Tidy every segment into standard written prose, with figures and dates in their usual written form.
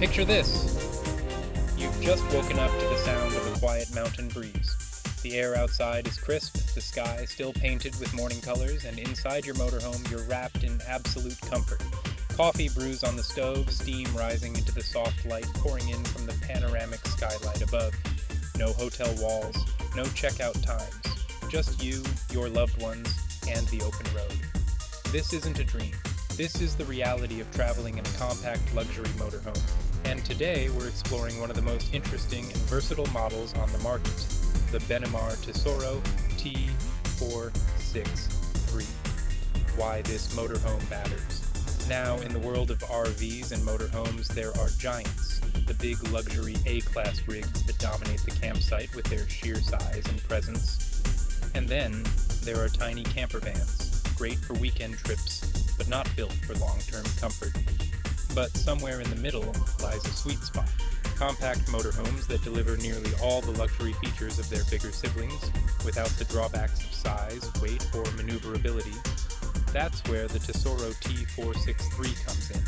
Picture this. You've just woken up to the sound of a quiet mountain breeze. The air outside is crisp, the sky still painted with morning colors, and inside your motorhome you're wrapped in absolute comfort. Coffee brews on the stove, steam rising into the soft light pouring in from the panoramic skylight above. No hotel walls, no checkout times. Just you, your loved ones, and the open road. This isn't a dream. This is the reality of traveling in a compact luxury motorhome. And today we're exploring one of the most interesting and versatile models on the market, the Benimar Tessoro T463. Why this motorhome matters. Now, in the world of RVs and motorhomes, there are giants, the big luxury A-class rigs that dominate the campsite with their sheer size and presence. And then, there are tiny camper vans, great for weekend trips, but not built for long-term comfort. But somewhere in the middle lies a sweet spot. Compact motorhomes that deliver nearly all the luxury features of their bigger siblings, without the drawbacks of size, weight, or maneuverability. That's where the Tessoro T463 comes in.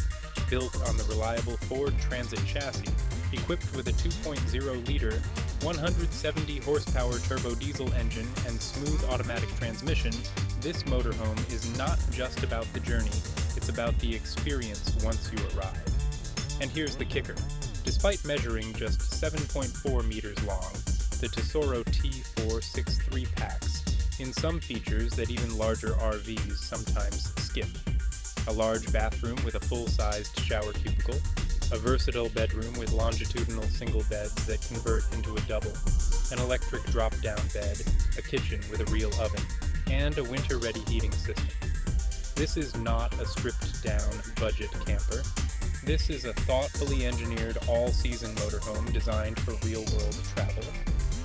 Built on the reliable Ford Transit chassis, equipped with a 2.0-liter, 170-horsepower turbo diesel engine and smooth automatic transmission, this motorhome is not just about the journey, it's about the experience once you arrive. And here's the kicker. Despite measuring just 7.4 meters long, the Tessoro T463 packs in some features that even larger RVs sometimes skip. A large bathroom with a full-sized shower cubicle, a versatile bedroom with longitudinal single beds that convert into a double, an electric drop-down bed, a kitchen with a real oven, and a winter-ready heating system. This is not a stripped-down budget camper. This is a thoughtfully engineered all-season motorhome designed for real-world travel.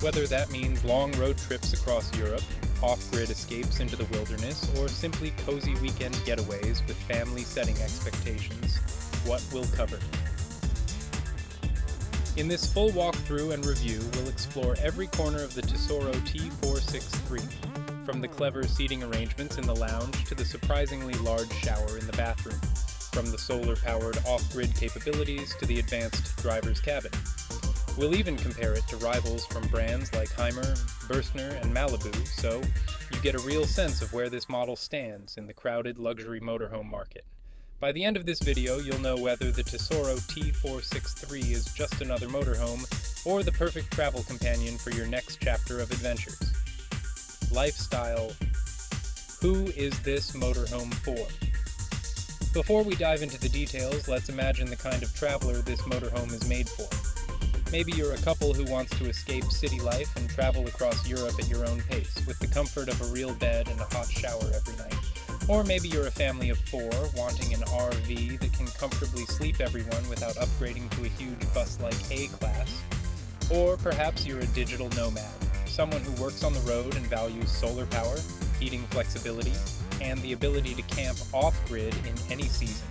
Whether that means long road trips across Europe, off-grid escapes into the wilderness, or simply cozy weekend getaways with family-setting expectations, what we'll cover. In this full walkthrough and review, we'll explore every corner of the Tessoro T463, from the clever seating arrangements in the lounge to the surprisingly large shower in the bathroom, from the solar-powered off-grid capabilities to the advanced driver's cabin. We'll even compare it to rivals from brands like Heimer, Berstner, and Malibu, so you get a real sense of where this model stands in the crowded luxury motorhome market. By the end of this video, you'll know whether the Tessoro T463 is just another motorhome or the perfect travel companion for your next chapter of adventures. Lifestyle. Who is this motorhome for? Before we dive into the details, let's imagine the kind of traveler this motorhome is made for. Maybe you're a couple who wants to escape city life and travel across Europe at your own pace, with the comfort of a real bed and a hot shower every night. Or maybe you're a family of four, wanting an RV that can comfortably sleep everyone without upgrading to a huge bus-like A-class. Or perhaps you're a digital nomad, someone who works on the road and values solar power, heating flexibility, and the ability to camp off-grid in any season.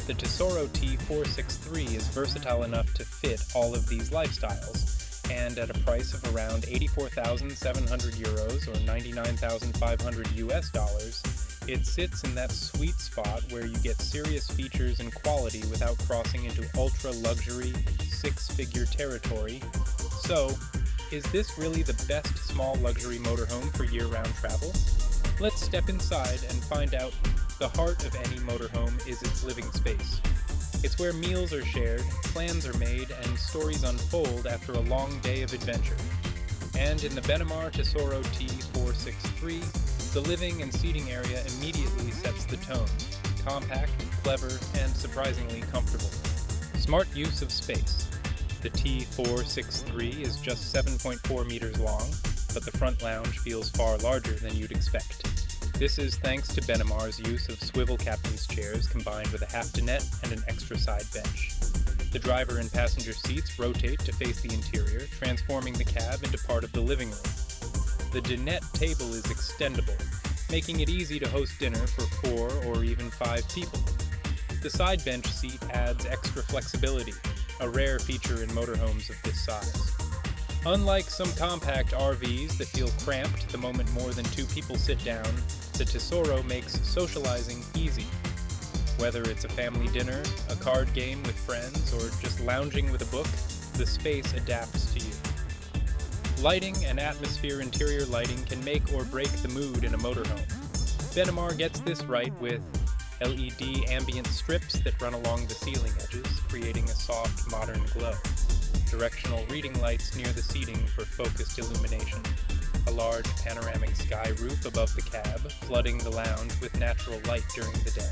The Tessoro T463 is versatile enough to fit all of these lifestyles, and at a price of around 84,700 euros or 99,500 US dollars, it sits in that sweet spot where you get serious features and quality without crossing into ultra-luxury, six-figure territory. So, is this really the best small luxury motorhome for year-round travel? Let's step inside and find out. The heart of any motorhome is its living space. It's where meals are shared, plans are made, and stories unfold after a long day of adventure. And in the Benimar Tessoro T463, the living and seating area immediately sets the tone. Compact, clever, and surprisingly comfortable. Smart use of space. The T463 is just 7.4 meters long, but the front lounge feels far larger than you'd expect. This is thanks to Benimar's use of swivel captain's chairs combined with a half dinette and an extra side bench. The driver and passenger seats rotate to face the interior, transforming the cab into part of the living room. The dinette table is extendable, making it easy to host dinner for 4 or even 5 people. The side bench seat adds extra flexibility, a rare feature in motorhomes of this size. Unlike some compact RVs that feel cramped the moment more than 2 people sit down, the Tessoro makes socializing easy. Whether it's a family dinner, a card game with friends, or just lounging with a book, the space adapts to you. Lighting and atmosphere interior lighting can make or break the mood in a motorhome. Benimar gets this right with LED ambient strips that run along the ceiling edges, creating a soft, modern glow. Directional reading lights near the seating for focused illumination. A large panoramic sky roof above the cab, flooding the lounge with natural light during the day.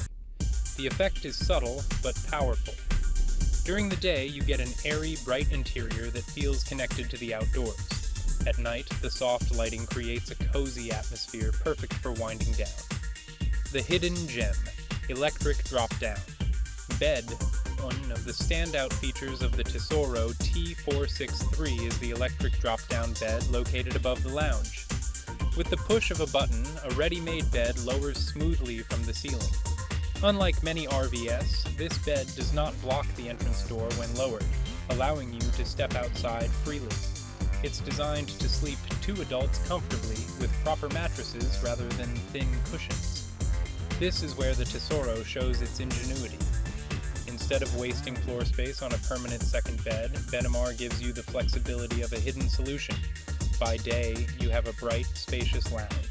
The effect is subtle, but powerful. During the day, you get an airy, bright interior that feels connected to the outdoors. At night, the soft lighting creates a cozy atmosphere perfect for winding down. The hidden gem, electric drop-down. Bed. One of the standout features of the Tessoro T463 is the electric drop-down bed located above the lounge. With the push of a button, a ready-made bed lowers smoothly from the ceiling. Unlike many RVs, this bed does not block the entrance door when lowered, allowing you to step outside freely. It's designed to sleep two adults comfortably with proper mattresses rather than thin cushions. This is where the Tessoro shows its ingenuity. Instead of wasting floor space on a permanent second bed, Benimar gives you the flexibility of a hidden solution. By day, you have a bright, spacious lounge.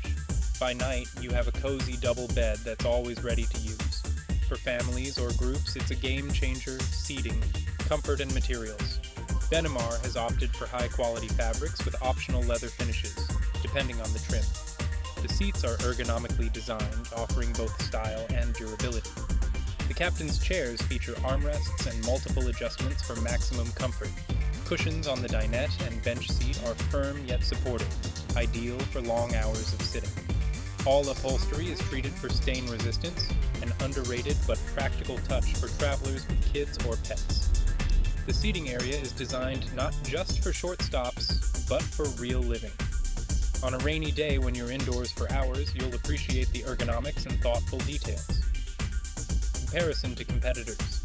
By night, you have a cozy double bed that's always ready to use. For families or groups, it's a game-changer, seating, comfort, and materials. Benimar has opted for high-quality fabrics with optional leather finishes, depending on the trim. The seats are ergonomically designed, offering both style and durability. The captain's chairs feature armrests and multiple adjustments for maximum comfort. Cushions on the dinette and bench seat are firm yet supportive, ideal for long hours of sitting. All upholstery is treated for stain resistance, an underrated but practical touch for travelers with kids or pets. The seating area is designed not just for short stops, but for real living. On a rainy day when you're indoors for hours, you'll appreciate the ergonomics and thoughtful details. Comparison to competitors.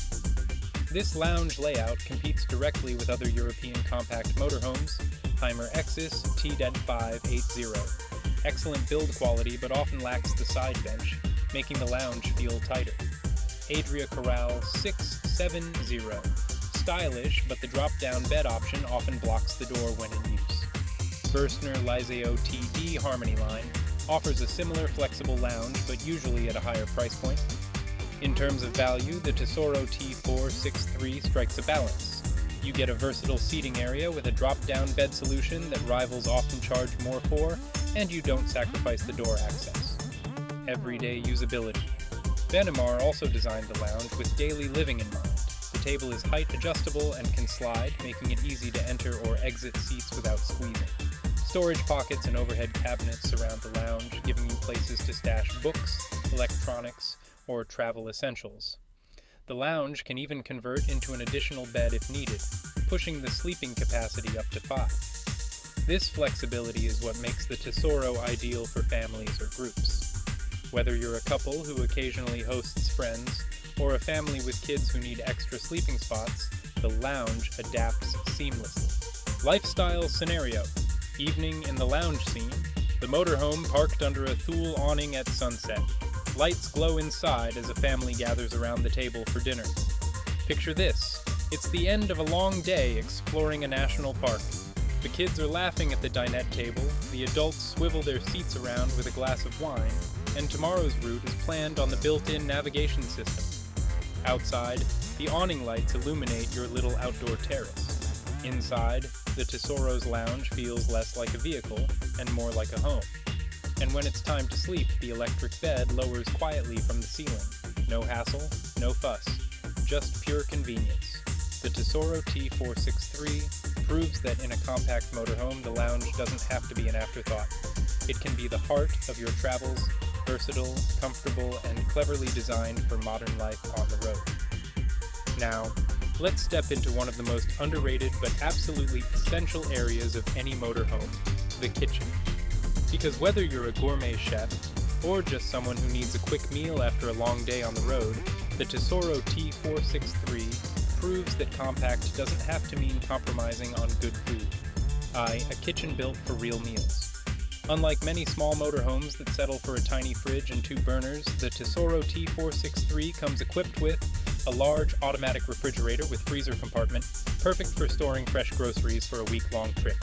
This lounge layout competes directly with other European compact motorhomes, Hymer Exis T-580. Excellent build quality, but often lacks the side bench, making the lounge feel tighter. Adria Corral 670. Stylish, but the drop-down bed option often blocks the door when in use. Berstner Lizeo TD Harmony line offers a similar flexible lounge, but usually at a higher price point. In terms of value, the Tessoro T463 strikes a balance. You get a versatile seating area with a drop-down bed solution that rivals often charge more for, and you don't sacrifice the door access. Everyday usability. Benimar also designed the lounge with daily living in mind. The table is height adjustable and can slide, making it easy to enter or exit seats without squeezing. Storage pockets and overhead cabinets surround the lounge, giving you places to stash books, electronics, or travel essentials. The lounge can even convert into an additional bed if needed, pushing the sleeping capacity up to 5. This flexibility is what makes the Tessoro ideal for families or groups. Whether you're a couple who occasionally hosts friends, or a family with kids who need extra sleeping spots, the lounge adapts seamlessly. Lifestyle scenario. Evening in the lounge scene. The motorhome parked under a Thule awning at sunset. Lights glow inside as a family gathers around the table for dinner. Picture this. It's the end of a long day exploring a national park. The kids are laughing at the dinette table, the adults swivel their seats around with a glass of wine, and tomorrow's route is planned on the built-in navigation system. Outside, the awning lights illuminate your little outdoor terrace. Inside, the Tessoro's lounge feels less like a vehicle and more like a home. And when it's time to sleep, the electric bed lowers quietly from the ceiling. No hassle, no fuss, just pure convenience. The Tessoro T463 proves that in a compact motorhome, the lounge doesn't have to be an afterthought. It can be the heart of your travels, versatile, comfortable, and cleverly designed for modern life on the road. Now, let's step into one of the most underrated but absolutely essential areas of any motorhome, the kitchen. Because whether you're a gourmet chef, or just someone who needs a quick meal after a long day on the road, the Tessoro T463 proves that compact doesn't have to mean compromising on good food. A kitchen built for real meals. Unlike many small motorhomes that settle for a tiny fridge and 2 burners, the Tessoro T463 comes equipped with a large automatic refrigerator with freezer compartment, perfect for storing fresh groceries for a week-long trip.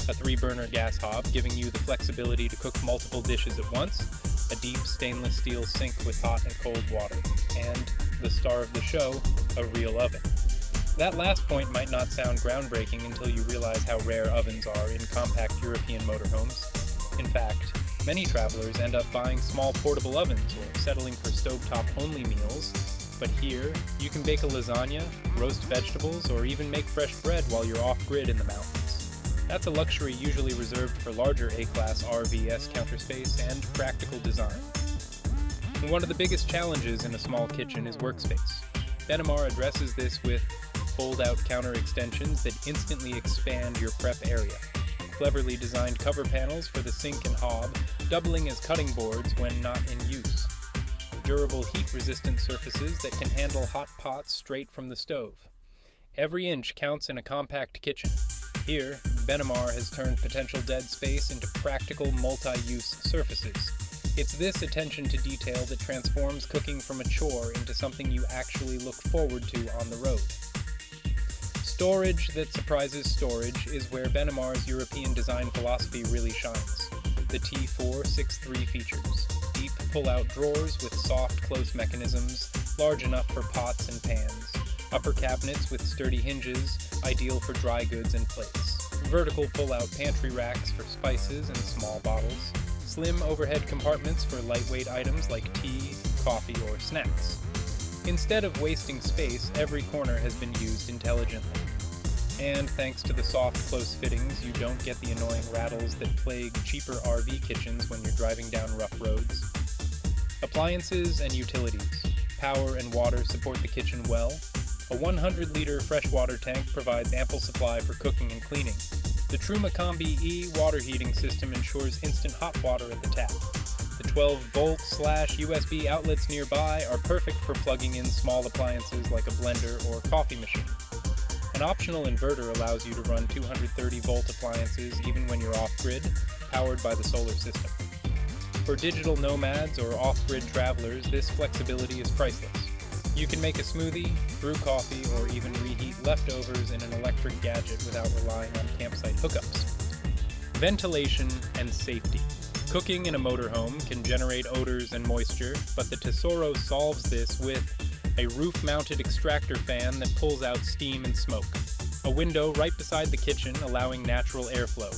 A 3-burner gas hob, giving you the flexibility to cook multiple dishes at once, a deep stainless steel sink with hot and cold water, and, the star of the show, a real oven. That last point might not sound groundbreaking until you realize how rare ovens are in compact European motorhomes. In fact, many travelers end up buying small portable ovens or settling for stovetop-only meals, but here, you can bake a lasagna, roast vegetables, or even make fresh bread while you're off-grid in the mountains. That's a luxury usually reserved for larger A-class RVs counter space and practical design. One of the biggest challenges in a small kitchen is workspace. Benimar addresses this with fold-out counter extensions that instantly expand your prep area. Cleverly designed cover panels for the sink and hob, doubling as cutting boards when not in use. Durable heat-resistant surfaces that can handle hot pots straight from the stove. Every inch counts in a compact kitchen. Here, Benimar has turned potential dead space into practical multi-use surfaces. It's this attention to detail that transforms cooking from a chore into something you actually look forward to on the road. Storage that surprises storage is where Benimar's European design philosophy really shines. The T463 features deep pull-out drawers with soft close mechanisms, large enough for pots and pans, upper cabinets with sturdy hinges, ideal for dry goods and plates, vertical pull-out pantry racks for spices and small bottles, slim overhead compartments for lightweight items like tea, coffee, or snacks. Instead of wasting space, every corner has been used intelligently. And thanks to the soft, close fittings, you don't get the annoying rattles that plague cheaper RV kitchens when you're driving down rough roads. Appliances and utilities. Power and water support the kitchen well. A 100-liter freshwater tank provides ample supply for cooking and cleaning. The Truma Combi E water heating system ensures instant hot water at the tap. The 12-volt/USB outlets nearby are perfect for plugging in small appliances like a blender or coffee machine. An optional inverter allows you to run 230-volt appliances even when you're off-grid, powered by the solar system. For digital nomads or off-grid travelers, this flexibility is priceless. You can make a smoothie, brew coffee, or even reheat leftovers in an electric gadget without relying on campsite hookups. Ventilation and safety. Cooking in a motorhome can generate odors and moisture, but the Tessoro solves this with a roof-mounted extractor fan that pulls out steam and smoke, a window right beside the kitchen allowing natural airflow,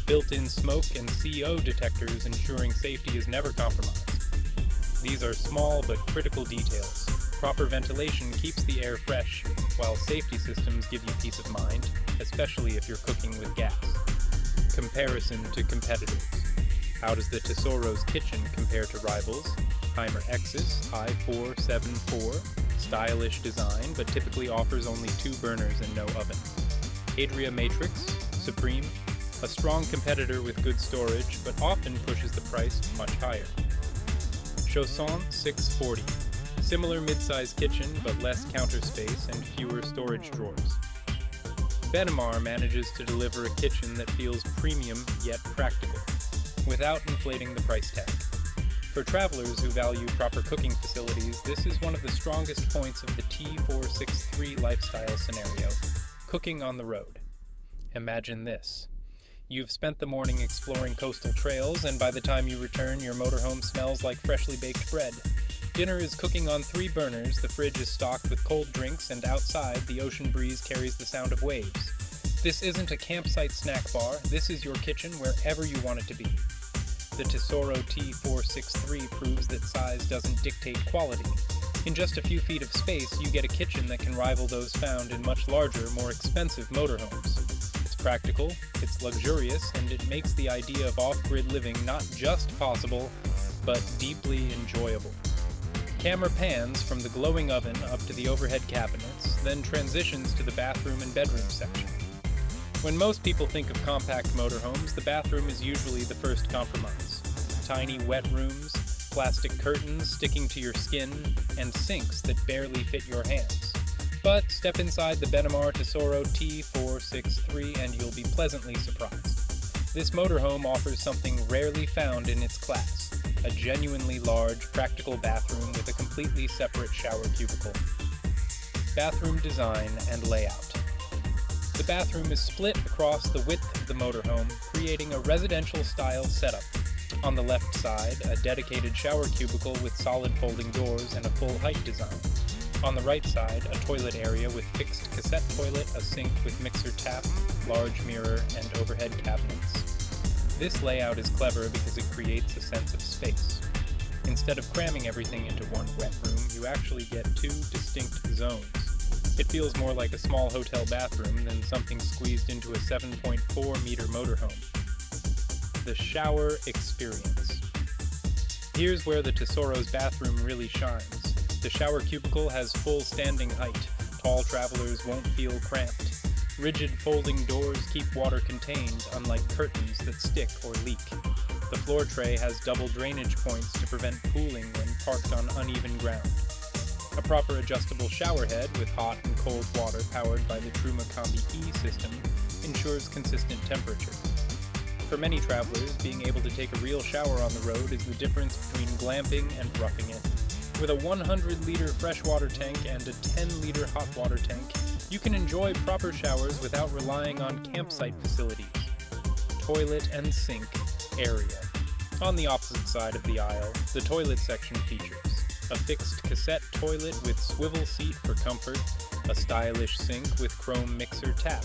built-in smoke and CO detectors ensuring safety is never compromised. These are small but critical details. Proper ventilation keeps the air fresh, while safety systems give you peace of mind, especially if you're cooking with gas. Comparison to competitors. How does the Tessoro's kitchen compare to rivals? Heimer X's I474, stylish design, but typically offers only 2 burners and no oven. Adria Matrix, Supreme, a strong competitor with good storage, but often pushes the price much higher. Chausson 640, similar mid-size kitchen, but less counter space and fewer storage drawers. Benimar manages to deliver a kitchen that feels premium yet practical, without inflating the price tag. For travelers who value proper cooking facilities, this is one of the strongest points of the T463 lifestyle scenario, cooking on the road. Imagine this. You've spent the morning exploring coastal trails, and by the time you return, your motorhome smells like freshly baked bread. Dinner is cooking on 3 burners, the fridge is stocked with cold drinks, and outside, the ocean breeze carries the sound of waves. This isn't a campsite snack bar, this is your kitchen wherever you want it to be. The Tessoro T463 proves that size doesn't dictate quality. In just a few feet of space, you get a kitchen that can rival those found in much larger, more expensive motorhomes. It's practical, it's luxurious, and it makes the idea of off-grid living not just possible, but deeply enjoyable. Camera pans from the glowing oven up to the overhead cabinets, then transitions to the bathroom and bedroom section. When most people think of compact motorhomes, the bathroom is usually the first compromise. Tiny wet rooms, plastic curtains sticking to your skin, and sinks that barely fit your hands. But step inside the Benimar Tessoro T463 and you'll be pleasantly surprised. This motorhome offers something rarely found in its class, a genuinely large, practical bathroom with a completely separate shower cubicle. Bathroom design and layout. The bathroom is split across the width of the motorhome, creating a residential-style setup. On the left side, a dedicated shower cubicle with solid folding doors and a full-height design. On the right side, a toilet area with fixed cassette toilet, a sink with mixer tap, large mirror, and overhead cabinets. This layout is clever because it creates a sense of space. Instead of cramming everything into one wet room, you actually get two distinct zones. It feels more like a small hotel bathroom than something squeezed into a 7.4-meter motorhome. The shower experience. Here's where the Tessoro's bathroom really shines. The shower cubicle has full standing height. Tall travelers won't feel cramped. Rigid folding doors keep water contained, unlike curtains that stick or leak. The floor tray has double drainage points to prevent pooling when parked on uneven ground. A proper adjustable shower head with hot and cold water powered by the Truma Combi E system ensures consistent temperature. For many travelers, being able to take a real shower on the road is the difference between glamping and roughing it. With a 100-liter freshwater tank and a 10-liter hot water tank, you can enjoy proper showers without relying on campsite facilities. Toilet and sink area. On the opposite side of the aisle, the toilet section features a fixed cassette toilet with swivel seat for comfort, a stylish sink with chrome mixer tap,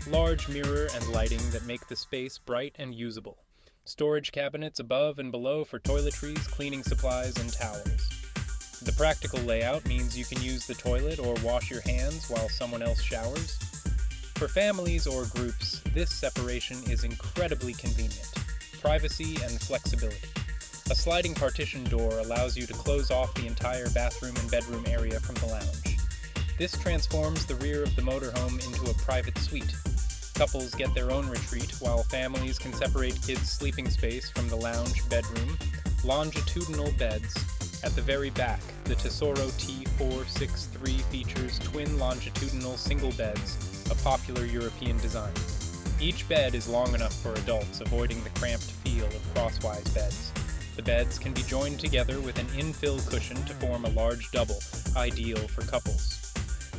large mirror and lighting that make the space bright and usable, storage cabinets above and below for toiletries, cleaning supplies, and towels. The practical layout means you can use the toilet or wash your hands while someone else showers. For families or groups, this separation is incredibly convenient. Privacy and flexibility. A sliding partition door allows you to close off the entire bathroom and bedroom area from the lounge. This transforms the rear of the motorhome into a private suite. Couples get their own retreat, while families can separate kids' sleeping space from the lounge bedroom. Longitudinal beds. At the very back, the Tessoro T463 features twin longitudinal single beds, a popular European design. Each bed is long enough for adults, avoiding the cramped feel of crosswise beds. The beds can be joined together with an infill cushion to form a large double, ideal for couples.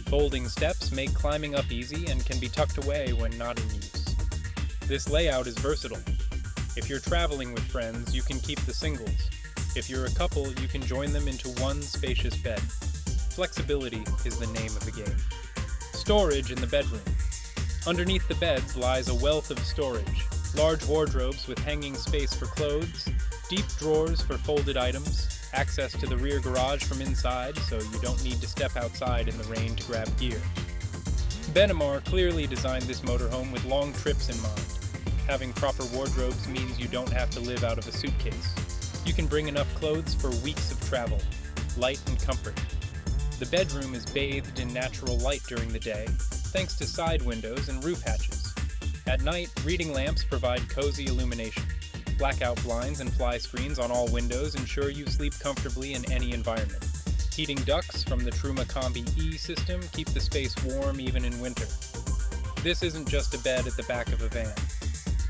Folding steps make climbing up easy and can be tucked away when not in use. This layout is versatile. If you're traveling with friends, you can keep the singles. If you're a couple, you can join them into one spacious bed. Flexibility is the name of the game. Storage in the bedroom. Underneath the beds lies a wealth of storage. Large wardrobes with hanging space for clothes, deep drawers for folded items, access to the rear garage from inside so you don't need to step outside in the rain to grab gear. Benimar clearly designed this motorhome with long trips in mind. Having proper wardrobes means you don't have to live out of a suitcase. You can bring enough clothes for weeks of travel, light and comfort. The bedroom is bathed in natural light during the day, thanks to side windows and roof hatches. At night, reading lamps provide cozy illumination. Blackout blinds and fly screens on all windows ensure you sleep comfortably in any environment. Heating ducts from the Truma Combi E system keep the space warm even in winter. This isn't just a bed at the back of a van.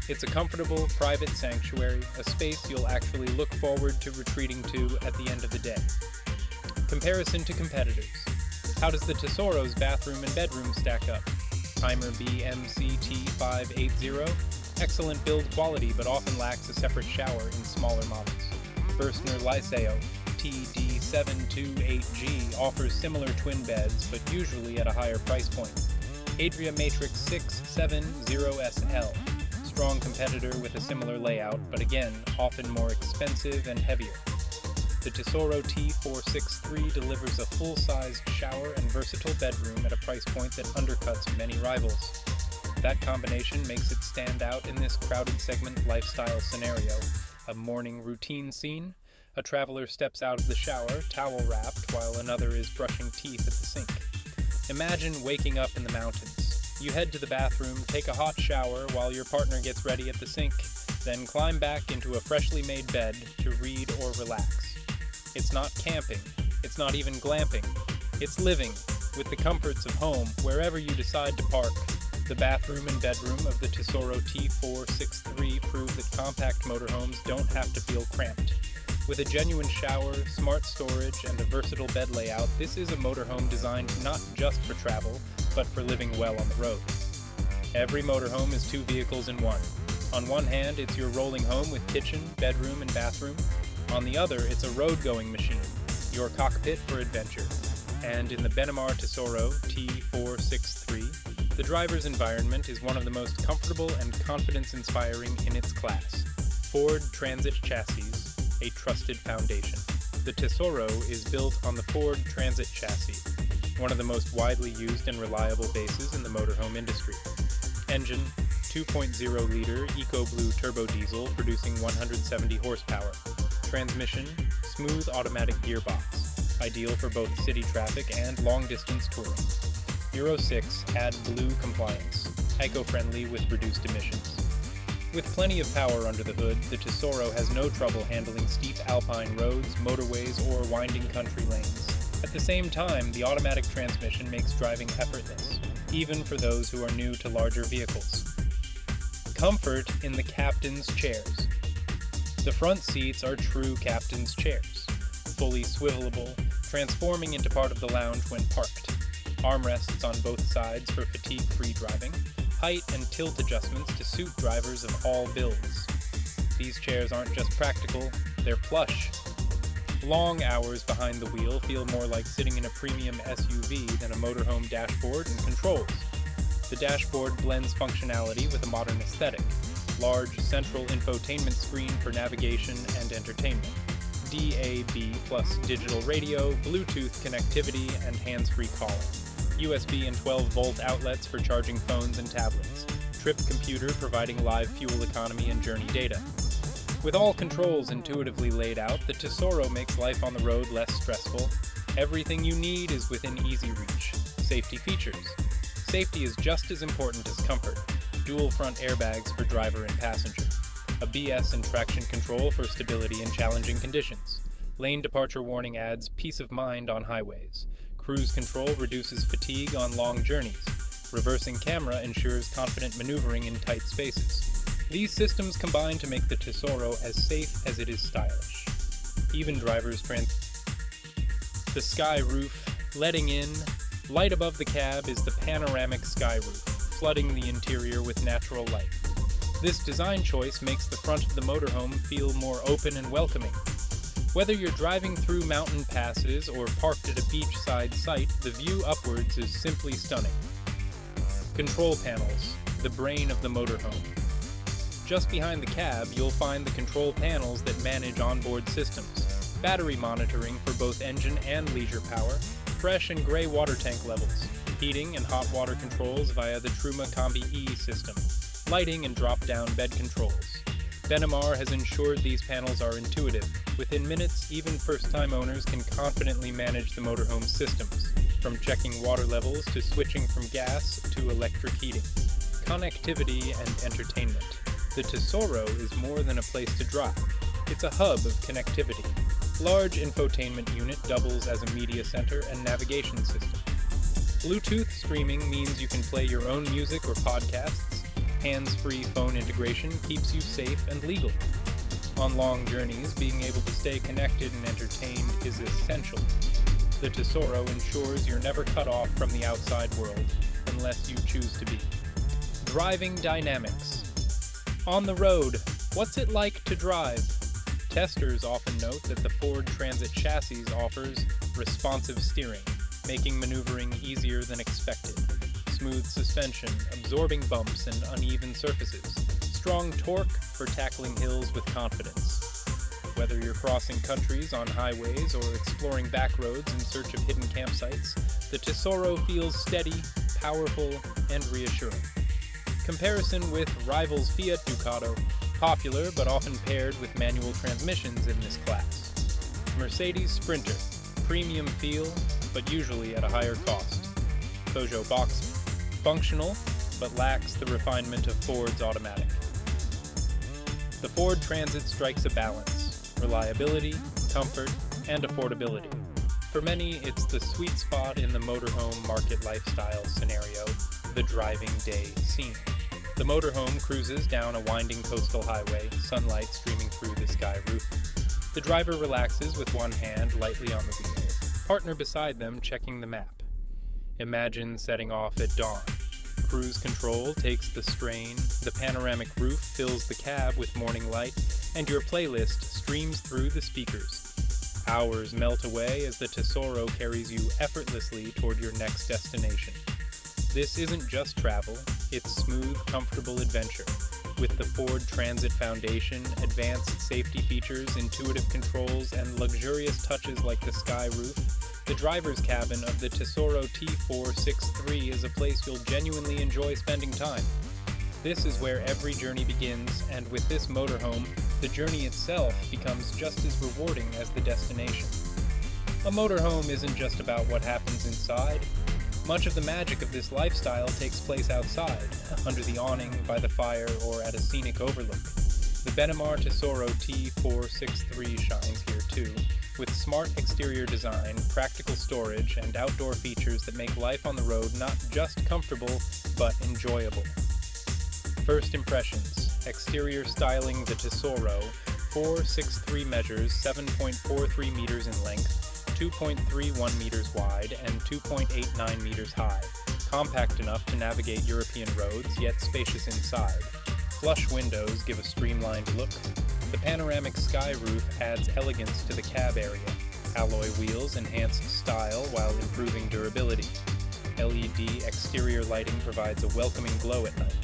It's a comfortable, private sanctuary, a space you'll actually look forward to retreating to at the end of the day. Comparison to competitors. How does the Tessoro's bathroom and bedroom stack up? Timer BMCT580. Excellent build quality, but often lacks a separate shower in smaller models. Berstner Liceo TD728G offers similar twin beds, but usually at a higher price point. Adria Matrix 670SL. Strong competitor with a similar layout, but again, often more expensive and heavier. The Tessoro T463 delivers a full-sized shower and versatile bedroom at a price point that undercuts many rivals. That combination makes it stand out in this crowded segment lifestyle scenario. A morning routine scene. A traveler steps out of the shower, towel wrapped, while another is brushing teeth at the sink. Imagine waking up in the mountains. You head to the bathroom, take a hot shower while your partner gets ready at the sink, then climb back into a freshly made bed to read or relax. It's not camping. It's not even glamping. It's living, with the comforts of home, wherever you decide to park. The bathroom and bedroom of the Tessoro T463 prove that compact motorhomes don't have to feel cramped. With a genuine shower, smart storage, and a versatile bed layout, this is a motorhome designed not just for travel, but for living well on the road. Every motorhome is two vehicles in one. On one hand, it's your rolling home with kitchen, bedroom, and bathroom. On the other, it's a road-going machine, your cockpit for adventure. And in the Benimar Tessoro T463, the driver's environment is one of the most comfortable and confidence-inspiring in its class. Ford Transit chassis, a trusted foundation. The Tessoro is built on the Ford Transit chassis, one of the most widely used and reliable bases in the motorhome industry. Engine, 2.0-liter EcoBlue turbo diesel producing 170 horsepower. Transmission, smooth automatic gearbox, ideal for both city traffic and long-distance touring. Euro 6 AdBlue compliance, eco-friendly with reduced emissions. With plenty of power under the hood, the Tessoro has no trouble handling steep alpine roads, motorways, or winding country lanes. At the same time, the automatic transmission makes driving effortless, even for those who are new to larger vehicles. Comfort in the captain's chairs. The front seats are true captain's chairs, fully swivelable, transforming into part of the lounge when parked. Armrests on both sides for fatigue-free driving. Height and tilt adjustments to suit drivers of all builds. These chairs aren't just practical, they're plush. Long hours behind the wheel feel more like sitting in a premium SUV than a motorhome dashboard and controls. The dashboard blends functionality with a modern aesthetic. Large central infotainment screen for navigation and entertainment. DAB plus digital radio, Bluetooth connectivity, and hands-free calling. USB and 12-volt outlets for charging phones and tablets. Trip computer providing live fuel economy and journey data. With all controls intuitively laid out, the Tessoro makes life on the road less stressful. Everything you need is within easy reach. Safety features. Safety is just as important as comfort. Dual front airbags for driver and passenger. ABS and traction control for stability in challenging conditions. Lane departure warning adds peace of mind on highways. Cruise control reduces fatigue on long journeys. Reversing camera ensures confident maneuvering in tight spaces. These systems combine to make the Tessoro as safe as it is stylish. Even drivers The sky roof, letting in. Light above the cab is the panoramic sky roof, flooding the interior with natural light. This design choice makes the front of the motorhome feel more open and welcoming. Whether you're driving through mountain passes or parked at a beachside site, the view upwards is simply stunning. Control panels, the brain of the motorhome. Just behind the cab, you'll find the control panels that manage onboard systems, battery monitoring for both engine and leisure power, fresh and gray water tank levels, heating and hot water controls via the Truma Combi E system, lighting and drop-down bed controls. Benimar has ensured these panels are intuitive. Within minutes, even first-time owners can confidently manage the motorhome systems, from checking water levels to switching from gas to electric heating. Connectivity and entertainment. The Tessoro is more than a place to drive. It's a hub of connectivity. Large infotainment unit doubles as a media center and navigation system. Bluetooth streaming means you can play your own music or podcasts. Hands-free phone integration keeps you safe and legal. On long journeys, being able to stay connected and entertained is essential. The Tessoro ensures you're never cut off from the outside world, unless you choose to be. Driving dynamics. On the road, what's it like to drive? Testers often note that the Ford Transit chassis offers responsive steering, making maneuvering easier than expected. Smooth suspension, absorbing bumps and uneven surfaces. Strong torque for tackling hills with confidence. Whether you're crossing countries on highways or exploring back roads in search of hidden campsites, the Tessoro feels steady, powerful, and reassuring. Comparison with rivals Fiat Ducato, popular but often paired with manual transmissions in this class. Mercedes Sprinter, premium feel, but usually at a higher cost. Peugeot Boxer, functional, but lacks the refinement of Ford's automatic. The Ford Transit strikes a balance: reliability, comfort, and affordability. For many, it's the sweet spot in the motorhome market lifestyle scenario, the driving day scene. The motorhome cruises down a winding coastal highway, sunlight streaming through the sky roof. The driver relaxes with one hand lightly on the wheel, partner beside them checking the map. Imagine setting off at dawn. Cruise control takes the strain, the panoramic roof fills the cab with morning light, and your playlist streams through the speakers. Hours melt away as the Tessoro carries you effortlessly toward your next destination. This isn't just travel, it's smooth, comfortable adventure. With the Ford Transit Foundation, advanced safety features, intuitive controls, and luxurious touches like the sky roof, the driver's cabin of the Tessoro T463 is a place you'll genuinely enjoy spending time. This is where every journey begins, and with this motorhome, the journey itself becomes just as rewarding as the destination. A motorhome isn't just about what happens inside. Much of the magic of this lifestyle takes place outside, under the awning, by the fire, or at a scenic overlook. The Benimar Tessoro T463 shines here too, with smart exterior design, practical storage, and outdoor features that make life on the road not just comfortable, but enjoyable. First impressions. Exterior styling. The Tessoro 463 measures 7.43 meters in length, 2.31 meters wide, and 2.89 meters high. Compact enough to navigate European roads, yet spacious inside. Flush windows give a streamlined look. The panoramic sky roof adds elegance to the cab area. Alloy wheels enhance style while improving durability. LED exterior lighting provides a welcoming glow at night.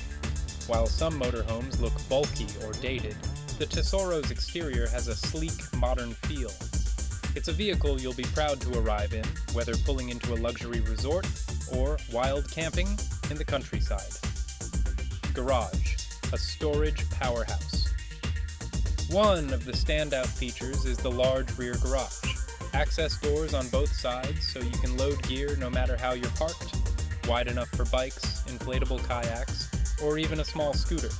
While some motorhomes look bulky or dated, the Tessoro's exterior has a sleek, modern feel. It's a vehicle you'll be proud to arrive in, whether pulling into a luxury resort or wild camping in the countryside. Garage, a storage powerhouse. One of the standout features is the large rear garage. Access doors on both sides so you can load gear no matter how you're parked. Wide enough for bikes, inflatable kayaks, or even a small scooter.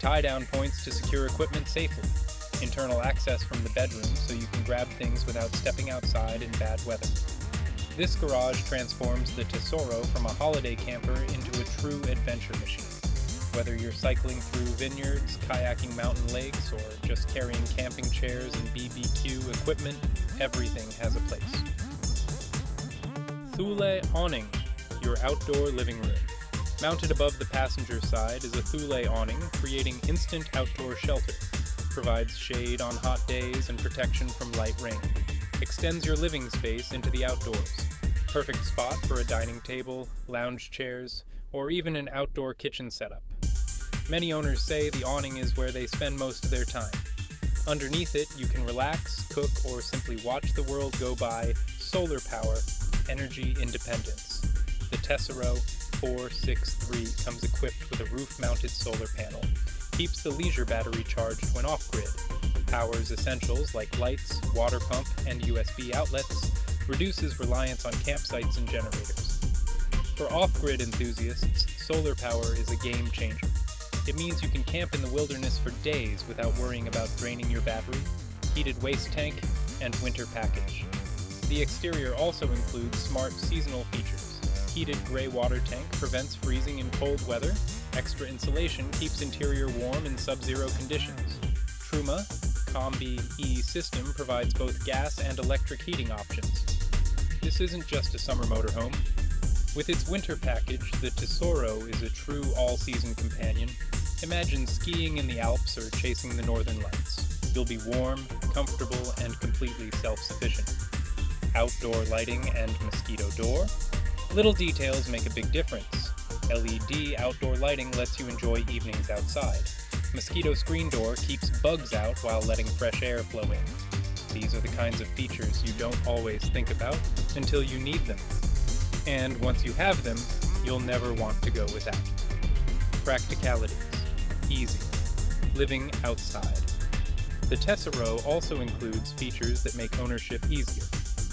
Tie-down points to secure equipment safely. Internal access from the bedroom so you can grab things without stepping outside in bad weather. This garage transforms the Tessoro from a holiday camper into a true adventure machine. Whether you're cycling through vineyards, kayaking mountain lakes, or just carrying camping chairs and BBQ equipment, everything has a place. Thule awning, your outdoor living room. Mounted above the passenger side is a Thule awning, creating instant outdoor shelter. Provides shade on hot days and protection from light rain. Extends your living space into the outdoors. Perfect spot for a dining table, lounge chairs, or even an outdoor kitchen setup. Many owners say the awning is where they spend most of their time. Underneath it, you can relax, cook, or simply watch the world go by. Solar power, energy independence. The Tessoro 463 comes equipped with a roof-mounted solar panel. Keeps the leisure battery charged when off-grid. Powers essentials like lights, water pump, and USB outlets. Reduces reliance on campsites and generators. For off-grid enthusiasts, solar power is a game changer. It means you can camp in the wilderness for days without worrying about draining your battery, heated waste tank, and winter package. The exterior also includes smart seasonal features. Heated gray water tank prevents freezing in cold weather. Extra insulation keeps interior warm in sub-zero conditions. Truma Combi E system provides both gas and electric heating options. This isn't just a summer motorhome. With its winter package, the Tessoro is a true all-season companion. Imagine skiing in the Alps or chasing the northern lights. You'll be warm, comfortable, and completely self-sufficient. Outdoor lighting and mosquito door. Little details make a big difference. LED outdoor lighting lets you enjoy evenings outside. Mosquito screen door keeps bugs out while letting fresh air flow in. These are the kinds of features you don't always think about until you need them. And once you have them, you'll never want to go without. Practicalities. Easy. Living outside. The Tessoro also includes features that make ownership easier.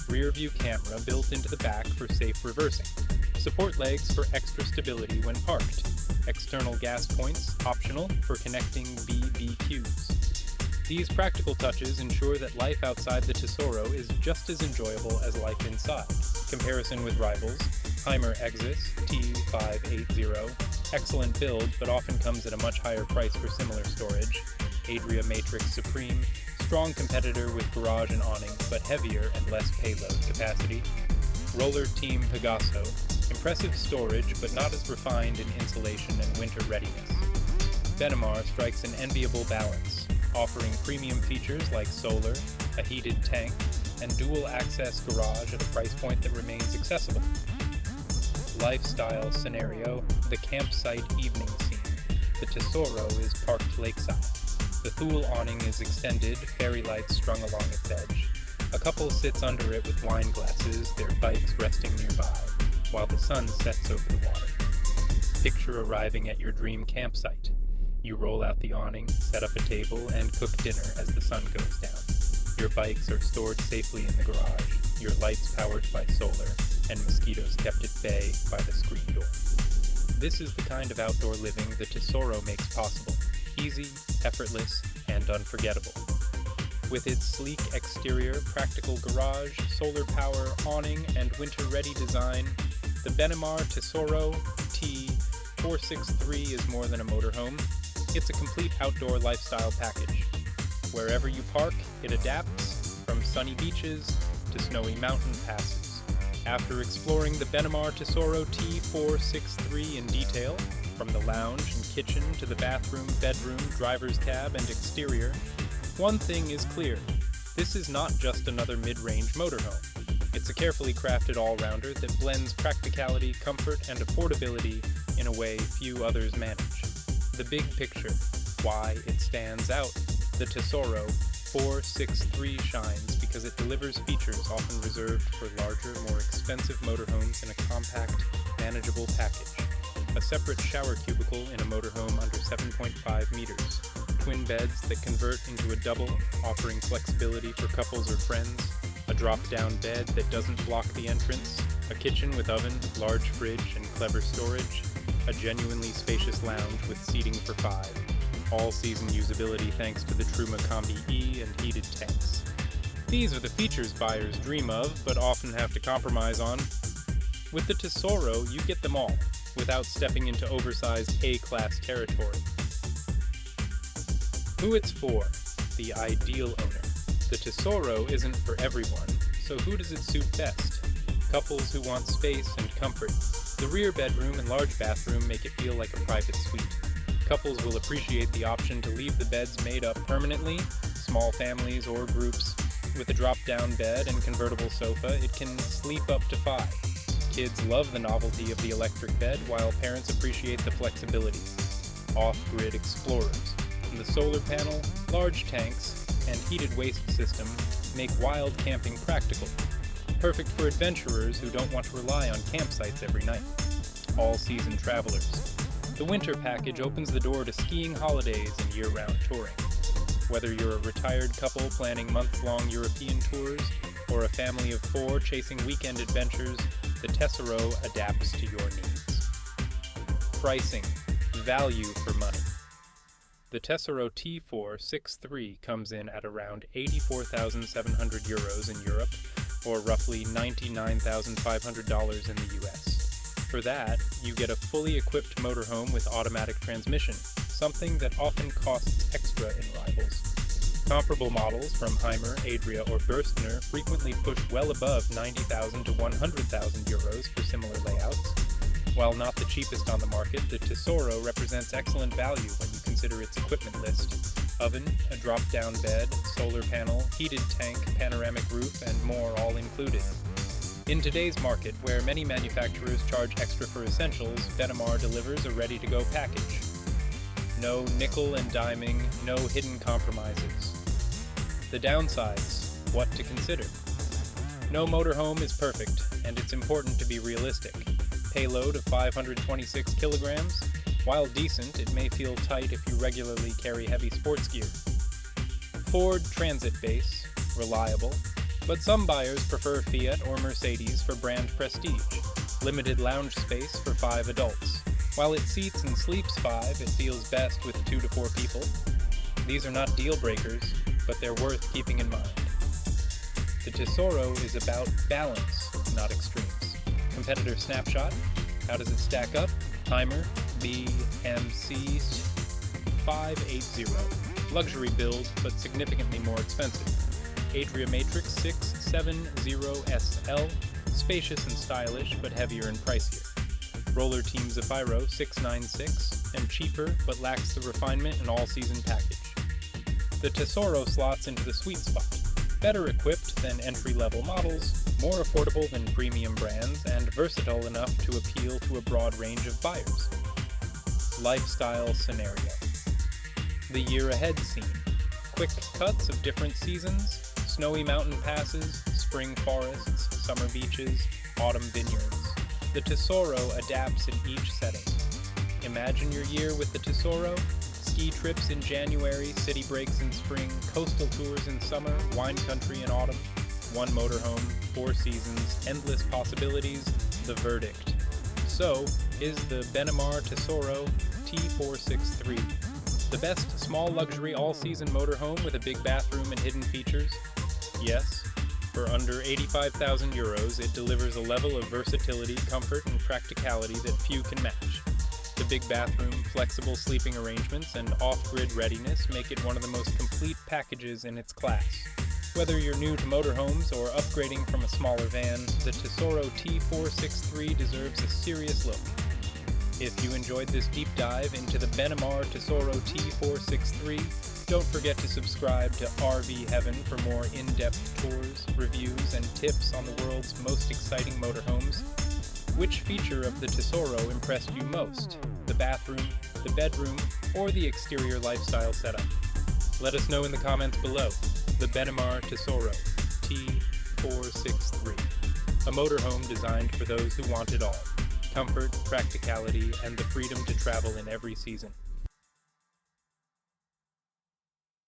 Rear view camera built into the back for safe reversing. Support legs for extra stability when parked. External gas points, optional for connecting BBQs. These practical touches ensure that life outside the Tessoro is just as enjoyable as life inside. Comparison with rivals, Heimer Exis T580, excellent build but often comes at a much higher price for similar storage. Adria Matrix Supreme, strong competitor with garage and awning, but heavier and less payload capacity. Roller Team Pegaso, impressive storage but not as refined in insulation and winter readiness. Benimar strikes an enviable balance, offering premium features like solar, a heated tank, and dual-access garage at a price point that remains accessible. Lifestyle scenario, the campsite evening scene. The Tessoro is parked lakeside. The Thule awning is extended, fairy lights strung along its edge. A couple sits under it with wine glasses, their bikes resting nearby, while the sun sets over the water. Picture arriving at your dream campsite. You roll out the awning, set up a table, and cook dinner as the sun goes down. Your bikes are stored safely in the garage, your lights powered by solar, and mosquitoes kept at bay by the screen door. This is the kind of outdoor living the Tessoro makes possible. Easy, effortless, and unforgettable. With its sleek exterior, practical garage, solar power, awning, and winter-ready design, the Benimar Tessoro T463 is more than a motorhome. It's a complete outdoor lifestyle package. Wherever you park, it adapts, from sunny beaches to snowy mountain passes. After exploring the Benimar Tessoro T463 in detail, from the lounge and kitchen to the bathroom, bedroom, driver's cab, and exterior, one thing is clear. This is not just another mid-range motorhome. It's a carefully crafted all-rounder that blends practicality, comfort, and affordability in a way few others manage. The big picture, why it stands out. The Tessoro 463 shines because it delivers features often reserved for larger, more expensive motorhomes in a compact, manageable package. A separate shower cubicle in a motorhome under 7.5 meters. Twin beds that convert into a double, offering flexibility for couples or friends. A drop-down bed that doesn't block the entrance. A kitchen with oven, large fridge, and clever storage. A genuinely spacious lounge with seating for 5. All-season usability thanks to the Truma Combi E and heated tanks. These are the features buyers dream of, but often have to compromise on. With the Tessoro, you get them all, without stepping into oversized A-class territory. Who it's for, the ideal owner. The Tessoro isn't for everyone, so who does it suit best? Couples who want space and comfort. The rear bedroom and large bathroom make it feel like a private suite. Couples will appreciate the option to leave the beds made up permanently. Small families or groups, with a drop-down bed and convertible sofa, it can sleep up to 5. Kids love the novelty of the electric bed, while parents appreciate the flexibility. Off-grid explorers. The solar panel, large tanks, and heated waste system make wild camping practical. Perfect for adventurers who don't want to rely on campsites every night. All-season travelers. The winter package opens the door to skiing holidays and year-round touring. Whether you're a retired couple planning months-long European tours, or a family of 4 chasing weekend adventures, the Tessoro adapts to your needs. Pricing. Value for money. The Tessoro T463 comes in at around €84,700 in Europe, or roughly $99,500 in the US. For that, you get a fully equipped motorhome with automatic transmission, something that often costs extra in rivals. Comparable models from Heimer, Adria, or Bürstner frequently push well above €90,000 to €100,000 for similar layouts. While not the cheapest on the market, the Tessoro represents excellent value when you consider its equipment list. Oven, a drop-down bed, solar panel, heated tank, panoramic roof, and more all included. In today's market, where many manufacturers charge extra for essentials, Benimar delivers a ready-to-go package. No nickel and diming, no hidden compromises. The downsides, what to consider. No motorhome is perfect, and it's important to be realistic. Payload of 526 kilograms. While decent, it may feel tight if you regularly carry heavy sports gear. Ford Transit base, reliable, but some buyers prefer Fiat or Mercedes for brand prestige. Limited lounge space for 5 adults. While it seats and sleeps 5, it feels best with 2 to 4 people. These are not deal breakers, but they're worth keeping in mind. The Tessoro is about balance, not extremes. Competitor snapshot. How does it stack up? Timer BMC 580. Luxury build, but significantly more expensive. Atria Matrix 670SL. Spacious and stylish, but heavier and pricier. Roller Team Zephyro 696, and cheaper, but lacks the refinement and all-season package. The Tessoro slots into the sweet spot. Better equipped than entry-level models, more affordable than premium brands, and versatile enough to appeal to a broad range of buyers. Lifestyle scenario. The year ahead scene. Quick cuts of different seasons, snowy mountain passes, spring forests, summer beaches, autumn vineyards. The Tessoro adapts in each setting. Imagine your year with the Tessoro: ski trips in January, city breaks in spring, coastal tours in summer, wine country in autumn, one motorhome, 4 seasons, endless possibilities, the verdict. So, is the Benimar Tessoro T463. The best small luxury all-season motorhome with a big bathroom and hidden features? Yes. For under 85,000 euros, it delivers a level of versatility, comfort, and practicality that few can match. The big bathroom, flexible sleeping arrangements, and off-grid readiness make it one of the most complete packages in its class. Whether you're new to motorhomes or upgrading from a smaller van, the Tessoro T463 deserves a serious look. If you enjoyed this deep dive into the Benimar Tessoro T463, don't forget to subscribe to RV Heaven for more in-depth tours, reviews, and tips on the world's most exciting motorhomes. Which feature of the Tessoro impressed you most? The bathroom, the bedroom, or the exterior lifestyle setup? Let us know in the comments below. The Benimar Tessoro T463. A motorhome designed for those who want it all. Comfort, practicality, and the freedom to travel in every season.